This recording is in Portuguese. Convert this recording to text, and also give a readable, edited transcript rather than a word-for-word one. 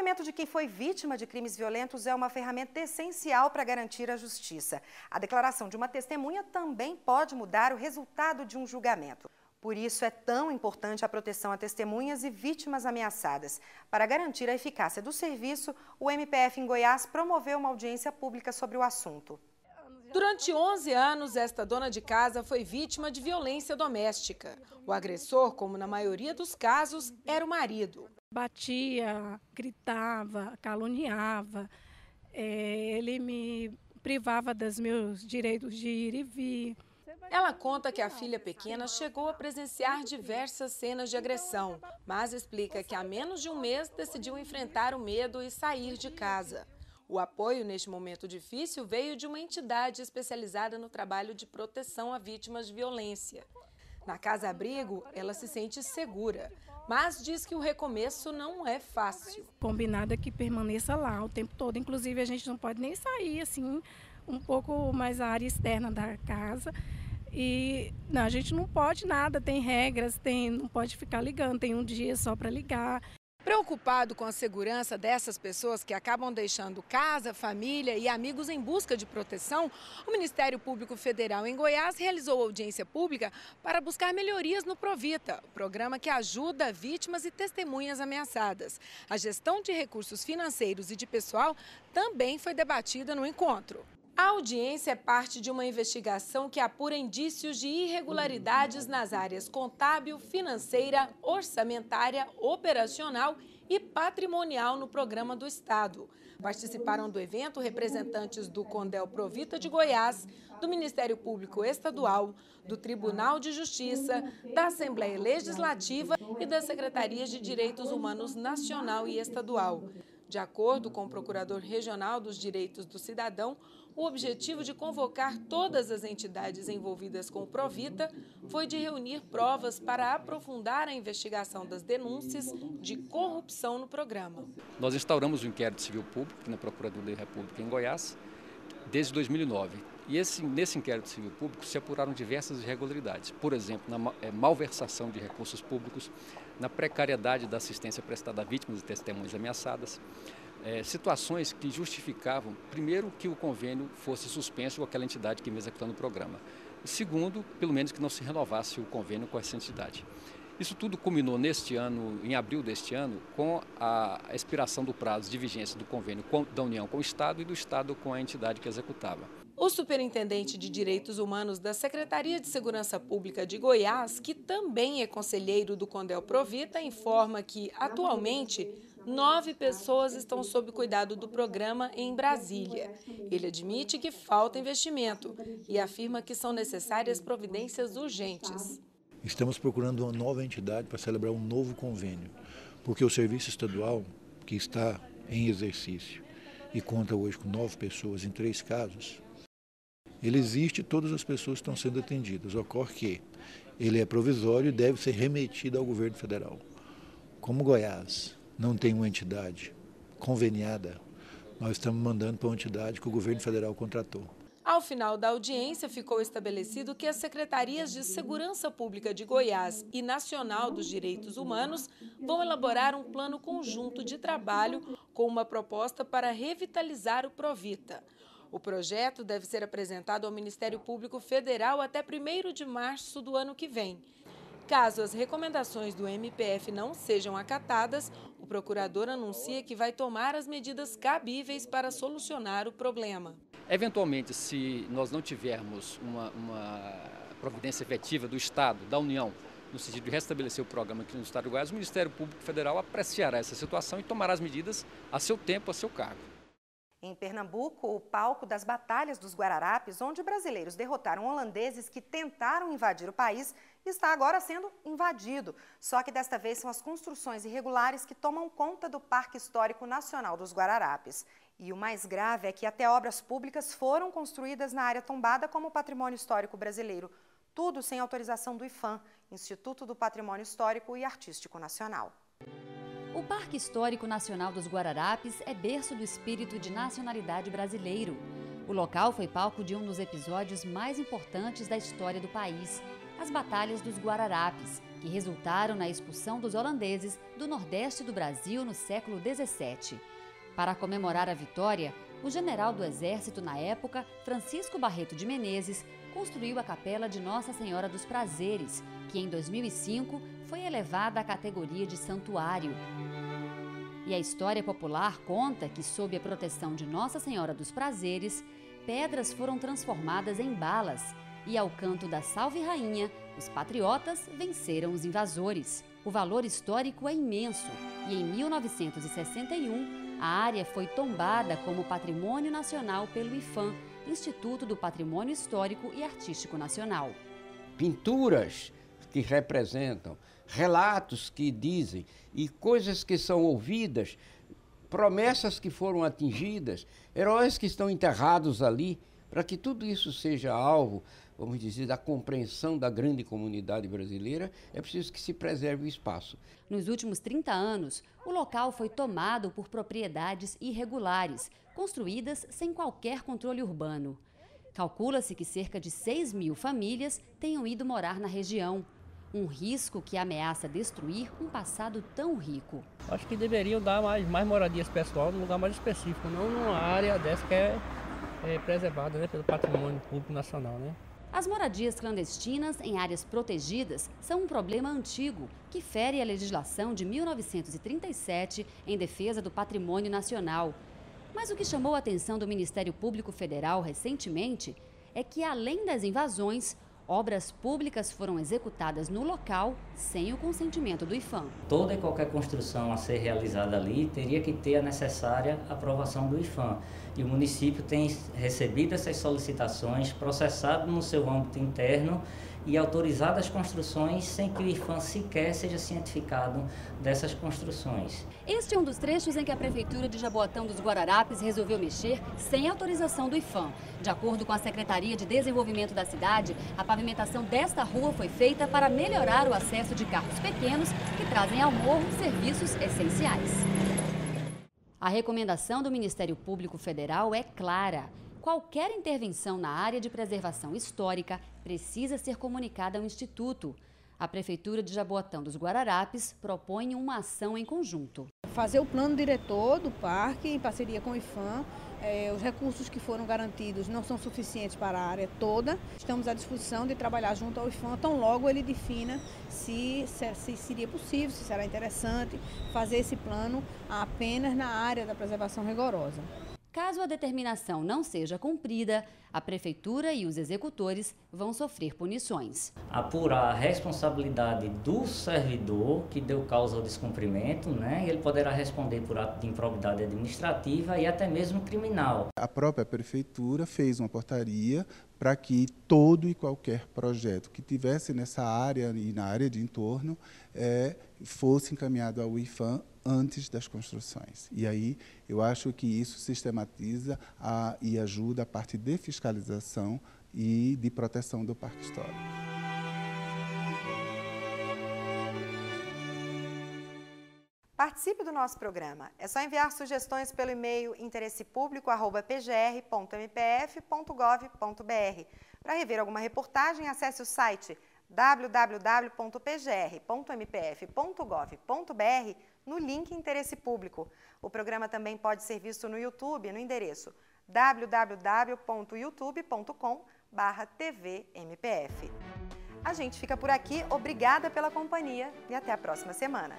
depoimento de quem foi vítima de crimes violentos é uma ferramenta essencial para garantir a justiça. A declaração de uma testemunha também pode mudar o resultado de um julgamento. Por isso é tão importante a proteção a testemunhas e vítimas ameaçadas. Para garantir a eficácia do serviço, o MPF em Goiás promoveu uma audiência pública sobre o assunto. Durante 11 anos, esta dona de casa foi vítima de violência doméstica. O agressor, como na maioria dos casos, era o marido. Batia, gritava, caluniava, ele me privava dos meus direitos de ir e vir. Ela conta que a filha pequena chegou a presenciar diversas cenas de agressão, mas explica que há menos de um mês decidiu enfrentar o medo e sair de casa. O apoio neste momento difícil veio de uma entidade especializada no trabalho de proteção a vítimas de violência. Na Casa Abrigo, ela se sente segura, mas diz que o recomeço não é fácil. Combinado é que permaneça lá o tempo todo, inclusive a gente não pode nem sair assim, um pouco mais a área externa da casa. E não, a gente não pode nada, tem regras, não pode ficar ligando, tem um dia só para ligar. Preocupado com a segurança dessas pessoas que acabam deixando casa, família e amigos em busca de proteção, o Ministério Público Federal em Goiás realizou audiência pública para buscar melhorias no Provita, o programa que ajuda vítimas e testemunhas ameaçadas. A gestão de recursos financeiros e de pessoal também foi debatida no encontro. A audiência é parte de uma investigação que apura indícios de irregularidades nas áreas contábil, financeira, orçamentária, operacional e patrimonial no programa do Estado. Participaram do evento representantes do Condel Provita de Goiás, do Ministério Público Estadual, do Tribunal de Justiça, da Assembleia Legislativa e das Secretarias de Direitos Humanos Nacional e Estadual. De acordo com o Procurador Regional dos Direitos do Cidadão, o objetivo de convocar todas as entidades envolvidas com o Provita foi de reunir provas para aprofundar a investigação das denúncias de corrupção no programa. Nós instauramos o inquérito civil público na Procuradoria da República em Goiás desde 2009. E nesse inquérito civil público se apuraram diversas irregularidades. Por exemplo, na malversação de recursos públicos, na precariedade da assistência prestada a vítimas e testemunhas ameaçadas, situações que justificavam, primeiro, que o convênio fosse suspenso com aquela entidade que ia executando o programa. E segundo, pelo menos que não se renovasse o convênio com essa entidade. Isso tudo culminou neste ano, em abril deste ano, com a expiração do prazo de vigência do convênio da União com o Estado e do Estado com a entidade que executava. O superintendente de Direitos Humanos da Secretaria de Segurança Pública de Goiás, que também é conselheiro do Condel Provita, informa que, atualmente, 9 pessoas estão sob cuidado do programa em Brasília. Ele admite que falta investimento e afirma que são necessárias providências urgentes. Estamos procurando uma nova entidade para celebrar um novo convênio, porque o serviço estadual, que está em exercício e conta hoje com 9 pessoas em 3 casos, ele existe e todas as pessoas estão sendo atendidas. Ocorre que ele é provisório e deve ser remetido ao governo federal. Como Goiás não tem uma entidade conveniada, nós estamos mandando para uma entidade que o governo federal contratou. Ao final da audiência, ficou estabelecido que as Secretarias de Segurança Pública de Goiás e Nacional dos Direitos Humanos vão elaborar um plano conjunto de trabalho com uma proposta para revitalizar o Provita. O projeto deve ser apresentado ao Ministério Público Federal até 1º de março do ano que vem. Caso as recomendações do MPF não sejam acatadas, o procurador anuncia que vai tomar as medidas cabíveis para solucionar o problema. Eventualmente, se nós não tivermos uma providência efetiva do Estado, da União, no sentido de restabelecer o programa aqui no Estado de Goiás, o Ministério Público Federal apreciará essa situação e tomará as medidas a seu tempo, a seu cargo. Em Pernambuco, o palco das Batalhas dos Guararapes, onde brasileiros derrotaram holandeses que tentaram invadir o país, está agora sendo invadido. Só que desta vez são as construções irregulares que tomam conta do Parque Histórico Nacional dos Guararapes. E o mais grave é que até obras públicas foram construídas na área tombada como Patrimônio Histórico Brasileiro. Tudo sem autorização do IPHAN, Instituto do Patrimônio Histórico e Artístico Nacional. O Parque Histórico Nacional dos Guararapes é berço do espírito de nacionalidade brasileiro. O local foi palco de um dos episódios mais importantes da história do país. as Batalhas dos Guararapes, que resultaram na expulsão dos holandeses do nordeste do Brasil no século XVII. Para comemorar a vitória, o general do Exército na época, Francisco Barreto de Menezes, construiu a Capela de Nossa Senhora dos Prazeres, que em 2005 foi elevada à categoria de santuário. E a história popular conta que, sob a proteção de Nossa Senhora dos Prazeres, pedras foram transformadas em balas e, ao canto da Salve Rainha, os patriotas venceram os invasores. O valor histórico é imenso e, em 1961, a área foi tombada como Patrimônio Nacional pelo IPHAN, Instituto do Patrimônio Histórico e Artístico Nacional. Pinturas que representam, relatos que dizem e coisas que são ouvidas, promessas que foram atingidas, heróis que estão enterrados ali, para que tudo isso seja alvo, vamos dizer, da compreensão da grande comunidade brasileira, é preciso que se preserve o espaço. Nos últimos 30 anos, o local foi tomado por propriedades irregulares, construídas sem qualquer controle urbano. Calcula-se que cerca de 6.000 famílias tenham ido morar na região. Um risco que ameaça destruir um passado tão rico. Acho que deveriam dar mais moradias pessoal num lugar mais específico, não numa área dessa que é preservada, né, pelo patrimônio público nacional, né? As moradias clandestinas em áreas protegidas são um problema antigo que fere a legislação de 1937 em defesa do patrimônio nacional. Mas o que chamou a atenção do Ministério Público Federal recentemente é que, além das invasões, obras públicas foram executadas no local sem o consentimento do IPHAN. Toda e qualquer construção a ser realizada ali teria que ter a necessária aprovação do IPHAN. E o município tem recebido essas solicitações, processado no seu âmbito interno e autorizado as construções sem que o IPHAN sequer seja cientificado dessas construções. Este é um dos trechos em que a Prefeitura de Jaboatão dos Guararapes resolveu mexer sem autorização do IPHAN. De acordo com a Secretaria de Desenvolvimento da cidade, a pavimentação desta rua foi feita para melhorar o acesso de carros pequenos que trazem ao morro serviços essenciais. A recomendação do Ministério Público Federal é clara. Qualquer intervenção na área de preservação histórica precisa ser comunicada ao Instituto. A Prefeitura de Jaboatão dos Guararapes propõe uma ação em conjunto. Fazer o plano diretor do parque em parceria com o IPHAN. Os recursos que foram garantidos não são suficientes para a área toda. Estamos à disposição de trabalhar junto ao IPHAN, tão logo ele defina se seria possível, se será interessante fazer esse plano apenas na área da preservação rigorosa. Caso a determinação não seja cumprida, a Prefeitura e os executores vão sofrer punições. Apurar a responsabilidade do servidor que deu causa ao descumprimento, né? Ele poderá responder por ato de improbidade administrativa e até mesmo criminal. A própria Prefeitura fez uma portaria para que todo e qualquer projeto que tivesse nessa área e na área de entorno fosse encaminhado ao IPHAN antes das construções. E aí eu acho que isso sistematiza e ajuda a parte de fiscalização e de proteção do Parque Histórico. Participe do nosso programa. É só enviar sugestões pelo e-mail interessepublico@pgr.mpf.gov.br. Para rever alguma reportagem, acesse o site www.pgr.mpf.gov.br no link Interesse Público. O programa também pode ser visto no YouTube no endereço www.youtube.com/tvmpf. A gente fica por aqui, obrigada pela companhia e até a próxima semana.